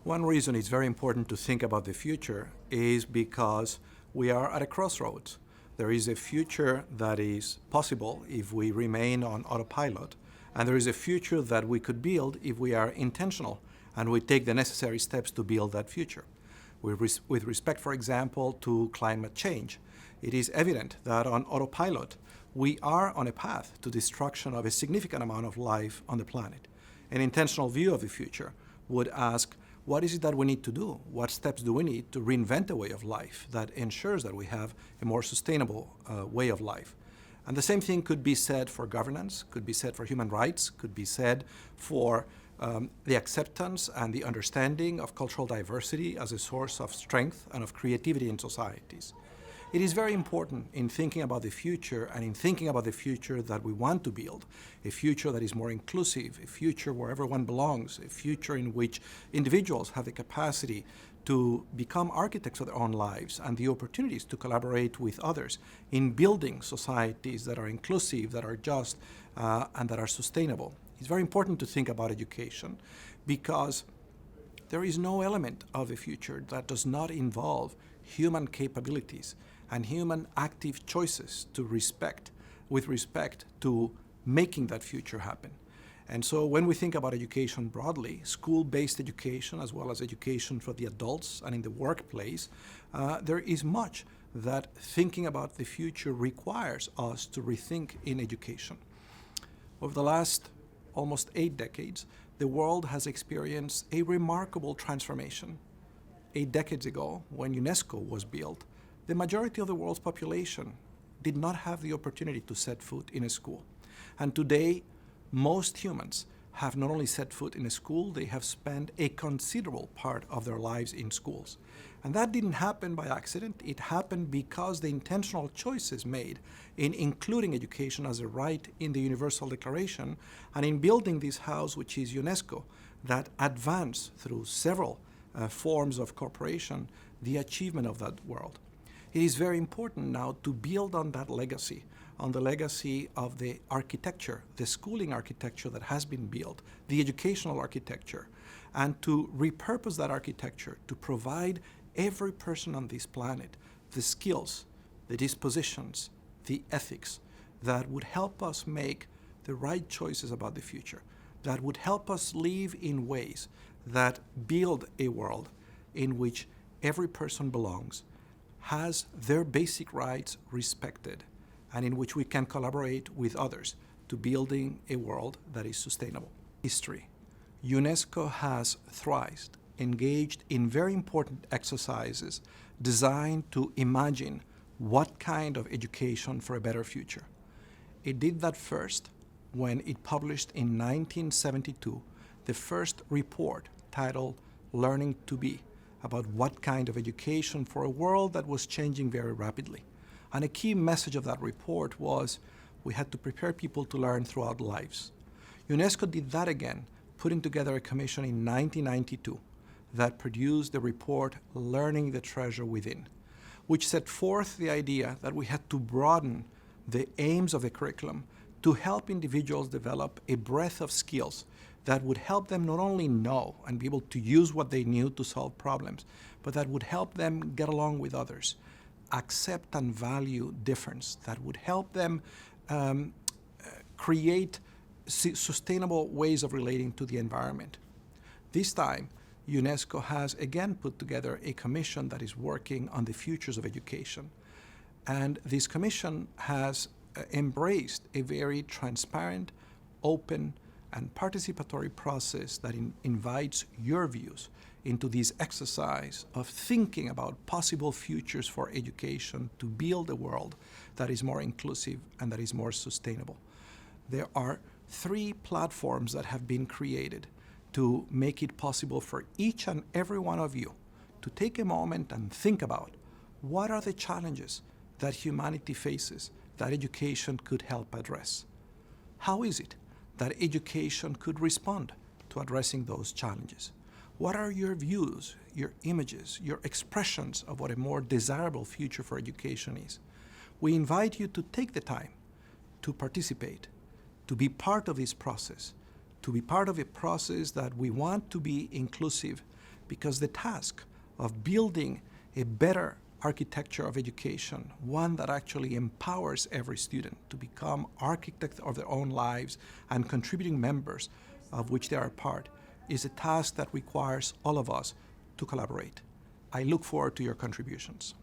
One reason it's very important to think about the future is because we are at a crossroads. There is a future that is possible if we remain on autopilot, and there is a future that we could build if we are intentional and we take the necessary steps to build that future. With respect, for example, to climate change, it is evident that on autopilot, we are on a path to destruction of a significant amount of life on the planet. An intentional view of the future would ask, what is it that we need to do? What steps do we need to reinvent a way of life that ensures that we have a more sustainable way of life? And the same thing could be said for governance, could be said for human rights, could be said for the acceptance and the understanding of cultural diversity as a source of strength and of creativity in societies. It is very important in thinking about the future and in thinking about the future that we want to build, a future that is more inclusive, a future where everyone belongs, a future in which individuals have the capacity to become architects of their own lives and the opportunities to collaborate with others in building societies that are inclusive, that are just, and that are sustainable. It's very important to think about education because there is no element of the future that does not involve human capabilities and human active choices with respect to making that future happen. And so when we think about education broadly, school-based education as well as education for the adults and in the workplace, there is much that thinking about the future requires us to rethink in education. Over the last almost 8 decades, the world has experienced a remarkable transformation. 8 decades ago, when UNESCO was built, the majority of the world's population did not have the opportunity to set foot in a school. And today, most humans have not only set foot in a school, they have spent a considerable part of their lives in schools. And that didn't happen by accident. It happened because the intentional choices made in including education as a right in the Universal Declaration and in building this house, which is UNESCO, that advanced through several forms of cooperation the achievement of that world. It is very important now to build on that legacy, on the legacy of the architecture, the schooling architecture that has been built, the educational architecture, and to repurpose that architecture to provide every person on this planet the skills, the dispositions, the ethics that would help us make the right choices about the future, that would help us live in ways that build a world in which every person belongs, has their basic rights respected, and in which we can collaborate with others to building a world that is sustainable. History. UNESCO has thrice engaged in very important exercises designed to imagine what kind of education for a better future. It did that first when it published in 1972 the first report titled Learning to Be, about what kind of education for a world that was changing very rapidly. And a key message of that report was we had to prepare people to learn throughout lives. UNESCO did that again, putting together a commission in 1992 that produced the report Learning the Treasure Within, which set forth the idea that we had to broaden the aims of the curriculum to help individuals develop a breadth of skills that would help them not only know and be able to use what they knew to solve problems, but that would help them get along with others, accept and value difference, that would help them create sustainable ways of relating to the environment. This time, UNESCO has again put together a commission that is working on the futures of education. And this commission has embraced a very transparent, open, and participatory process that invites your views into this exercise of thinking about possible futures for education to build a world that is more inclusive and that is more sustainable. There are 3 platforms that have been created to make it possible for each and every one of you to take a moment and think about what are the challenges that humanity faces that education could help address. How is it that education could respond to addressing those challenges? What are your views, your images, your expressions of what a more desirable future for education is? We invite you to take the time to participate, to be part of this process, to be part of a process that we want to be inclusive, because the task of building a better architecture of education, one that actually empowers every student to become architects of their own lives and contributing members of which they are a part, is a task that requires all of us to collaborate. I look forward to your contributions.